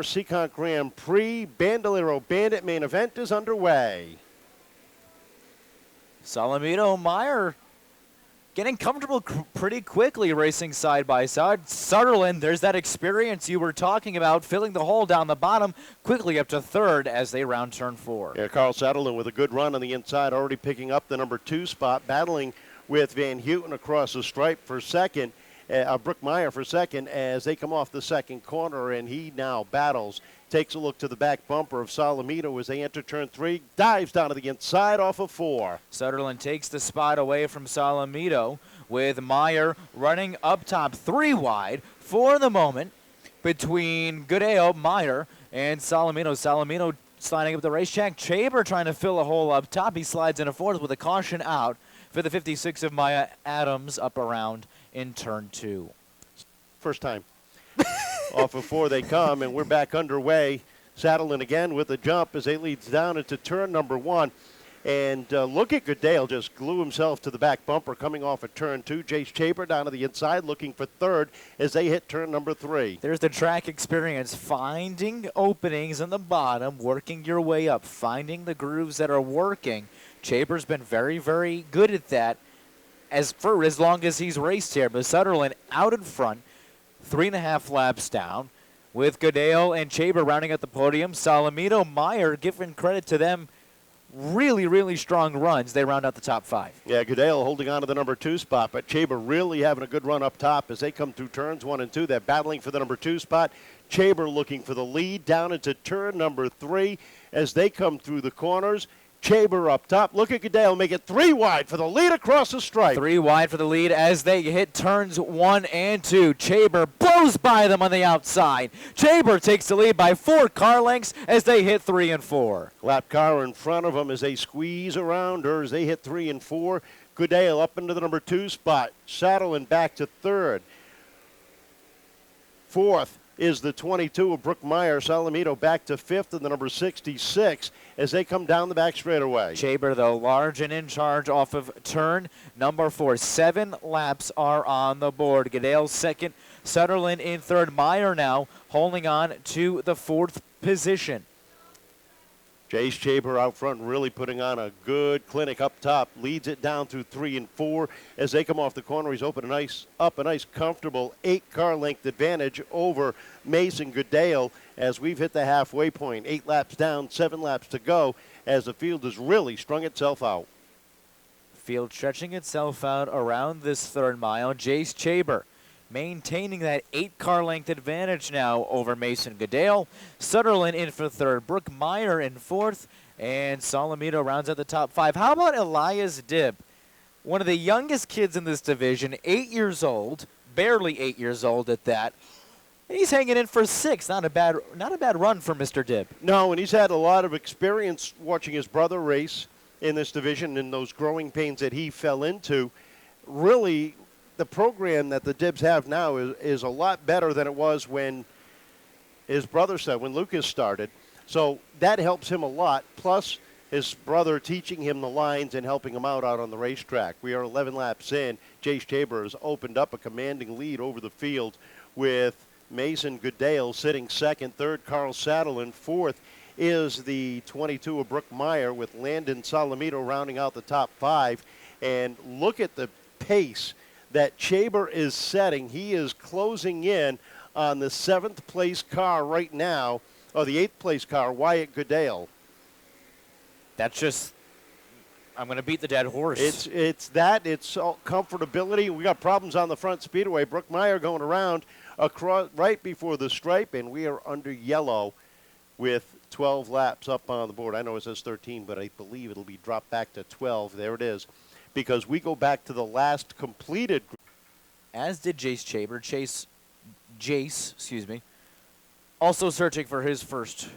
first Seekonk Grand Prix Bandolero Bandit main event is underway. Salamito Meyer getting comfortable pretty quickly, racing side by side. Sutherland, there's that experience you were talking about, filling the hole down the bottom, quickly up to third as they round turn 4. Yeah, Carl Sutherland with a good run on the inside, already picking up the number 2 spot, battling with Van Houten across the stripe for second. Brooke Meyer for second as they come off the second corner, and he now battles. Takes a look to the back bumper of Salamito as they enter turn 3. Dives down to the inside off of 4. Sutherland takes the spot away from Salamito with Meyer running up top 3 wide for the moment between Goodale, Meyer, and Salamito. Salamito sliding up the racetrack. Chaber trying to fill a hole up top. He slides in a fourth with a caution out for the 56 of Maya Adams up around in turn 2. First time. Off of 4 they come, and we're back underway. Saddling again with a jump as they leads down into turn number 1. And look at Goodale just glue himself to the back bumper coming off of turn 2. Jace Chaber down to the inside looking for third as they hit turn number 3. There's the track experience, finding openings in the bottom, working your way up, finding the grooves that are working. Chaber's been very, very good at that for as long as he's raced here. But Sutherland out in front, 3.5 laps down, with Goodale and Chaber rounding out the podium. Salamito, Meyer, giving credit to them, really, really strong runs. They round out the top 5. Yeah, Goodale holding on to the number 2 spot, but Chaber really having a good run up top as they come through turns 1 and 2. They're battling for the number 2 spot. Chaber looking for the lead down into turn number 3 as they come through the corners. Chaber up top. Look at Goodale make it 3 wide for the lead across the stripe. 3 wide for the lead as they hit turns 1 and 2. Chaber blows by them on the outside. Chaber takes the lead by 4 car lengths as they hit 3 and 4. Lap car in front of them as they squeeze around her as they hit 3 and 4. Goodale up into the number 2 spot. Saddling back to third. Fourth is the 22 of Brooke Meyer. Salamito back to 5th in the number 66 as they come down the back straightaway. Chaber, though, large and in charge off of turn number 4. 7 laps are on the board. Goodale second, Sutherland in third. Meyer now holding on to the 4th position. Jace Chaber out front really putting on a good clinic up top. Leads it down through 3 and 4. As they come off the corner, he's up a nice comfortable 8-car length advantage over Mason Goodale as we've hit the halfway point. 8 laps down, 7 laps to go as the field has really strung itself out. Field stretching itself out around this 3rd mile. Jace Chaber maintaining that 8-car length advantage now over Mason Goodale. Sutherland in for 3rd. Brooke Meyer in 4th. And Salamito rounds out the top 5. How about Elias Dibb? One of the youngest kids in this division, 8 years old, barely 8 years old at that. And he's hanging in for 6th. Not a bad run for Mr. Dibb. No, and he's had a lot of experience watching his brother race in this division and those growing pains that he fell into. Really, the program that the Dibbs have now is a lot better than it was when his brother started, when Lucas started. So that helps him a lot, plus his brother teaching him the lines and helping him out on the racetrack. We are 11 laps in. Jace Chaber has opened up a commanding lead over the field with Mason Goodale sitting 2nd, 3rd, Carl Sutherland. 4th is the 22 of Brooke Meyer with Landon Salamito rounding out the top 5. And look at the pace that Chaber is setting. He is closing in on the 7th place car right now, or the 8th place car, Wyatt Goodale. That's just, I'm going to beat the dead horse. It's comfortability. We got problems on the front speedway. Brooke Meyer going around across right before the stripe, and we are under yellow with 12 laps up on the board. I know it says 13, but I believe it'll be dropped back to 12. There it is. Because we go back to the last completed group. As did Jace Chaber. Jace, also searching for his first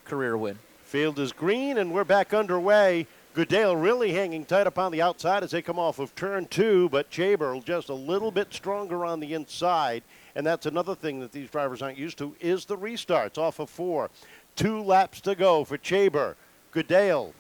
career win. Field is green, and we're back underway. Goodale really hanging tight up on the outside as they come off of turn 2, but Chaber just a little bit stronger on the inside. And that's another thing that these drivers aren't used to is the restarts off of 4. 2 laps to go for Chaber, Goodale,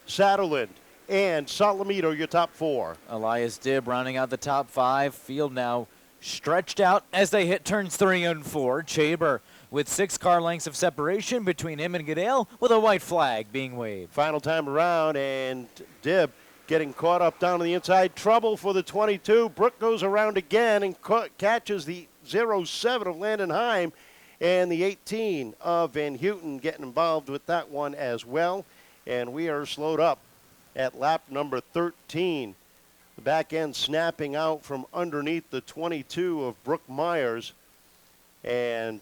Sutherland, and Salamito, your top 4. Elias Dibb rounding out the top 5. Field now stretched out as they hit turns 3 and 4. Chaber with 6 car lengths of separation between him and Goodale, with a white flag being waved. Final time around, and Dib getting caught up down on the inside. Trouble for the 22. Brook goes around again and catches the 07 of Landon Heim, and the 18 of Van Houten getting involved with that one as well. And we are slowed up at lap number 13. The back end snapping out from underneath the 22 of Brooke Myers. And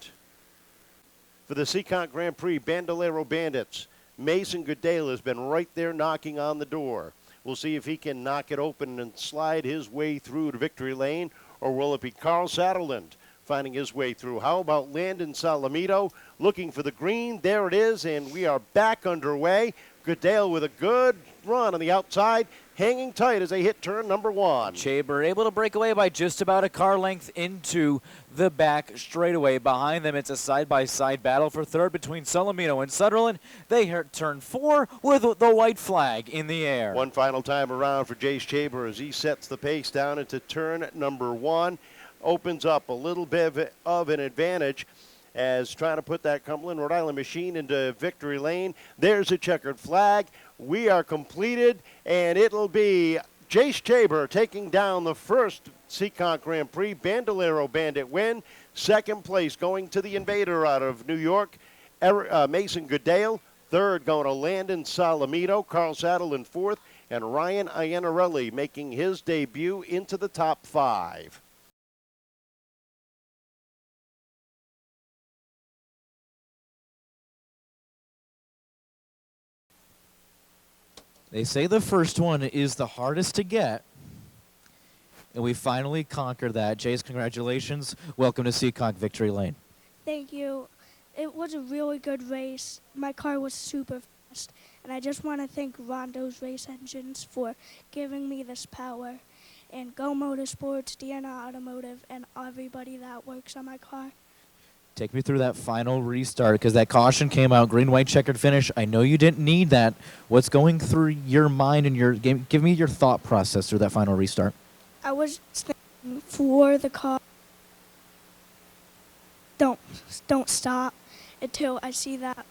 for the Seekonk Grand Prix, Bandolero Bandits, Mason Goodale has been right there knocking on the door. We'll see if he can knock it open and slide his way through to victory lane, or will it be Carl Satterland finding his way through? How about Landon Salamito looking for the green? There it is, and we are back underway. Goodale with a good run on the outside, hanging tight as they hit turn number 1. Chaber able to break away by just about a car length into the back straightaway. Behind them, it's a side-by-side battle for third between Salamino and Sutherland. They hit turn 4 with the white flag in the air. One final time around for Jace Chaber as he sets the pace down into turn number 1. Opens up a little bit of an advantage as trying to put that Cumberland, Rhode Island machine into victory lane. There's a checkered flag. We are completed, and it'll be Jace Chaber taking down the first Seekonk Grand Prix Bandolero Bandit win. Second place going to the Invader out of New York, Mason Goodale. Third going to Landon Salamito. Carl Saddle in fourth, and Ryan Iannarelli making his debut into the top 5. They say the first one is the hardest to get, and we finally conquered that. Jace, congratulations. Welcome to Seekonk Victory Lane. Thank you. It was a really good race. My car was super fast, and I just want to thank Rondo's Race Engines for giving me this power, and Go Motorsports, DNA Automotive, and everybody that works on my car. Take me through that final restart, because that caution came out, green, white, checkered finish. I know you didn't need that. What's going through your mind and your game? Give me your thought process through that final restart. I was thinking for the car, don't stop until I see that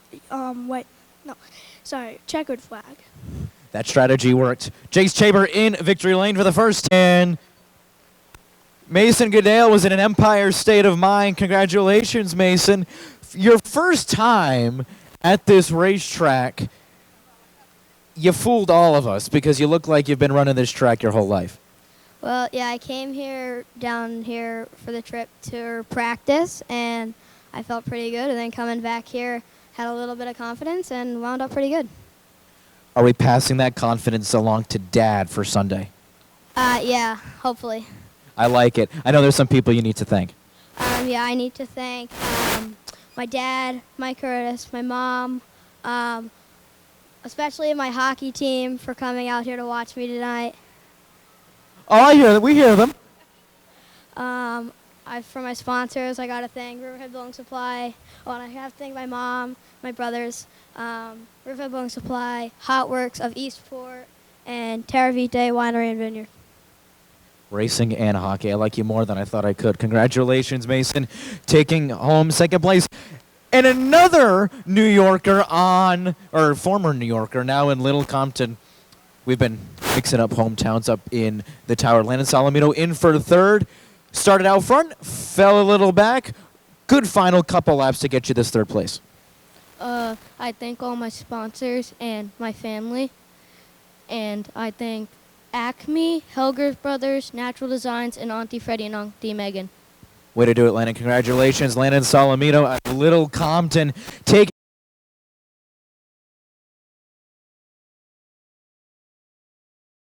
checkered flag. That strategy worked. Jace Chaber in victory lane for the first, and Mason Goodale was in an empire state of mind. Congratulations, Mason. Your first time at this racetrack, you fooled all of us because you look like you've been running this track your whole life. Well, yeah, I came down here for the trip to practice, and I felt pretty good. And then coming back here, had a little bit of confidence and wound up pretty good. Are we passing that confidence along to Dad for Sunday? Yeah, hopefully. I like it. I know there's some people you need to thank. Yeah, I need to thank my dad, Mike Curtis, my mom, especially my hockey team for coming out here to watch me tonight. Oh, I hear them. We hear them. For my sponsors, I got to thank Riverhead Building Supply. Oh, and I have to thank my mom, my brothers, Riverhead Building Supply, Hot Works of Eastport, and Terra Vitae Winery and Vineyard. Racing and hockey. I like you more than I thought I could. Congratulations, Mason, taking home second place. And another New Yorker former New Yorker, now in Little Compton. We've been mixing up hometowns up in the tower. Landon Salamino in for third. Started out front, fell a little back. Good final couple laps to get you this third place. I thank all my sponsors and my family. And I thank Acme, Helger's Brothers, Natural Designs, and Auntie Freddie and Auntie Megan. Way to do it, Landon. Congratulations, Landon Salamino at Little Compton. Take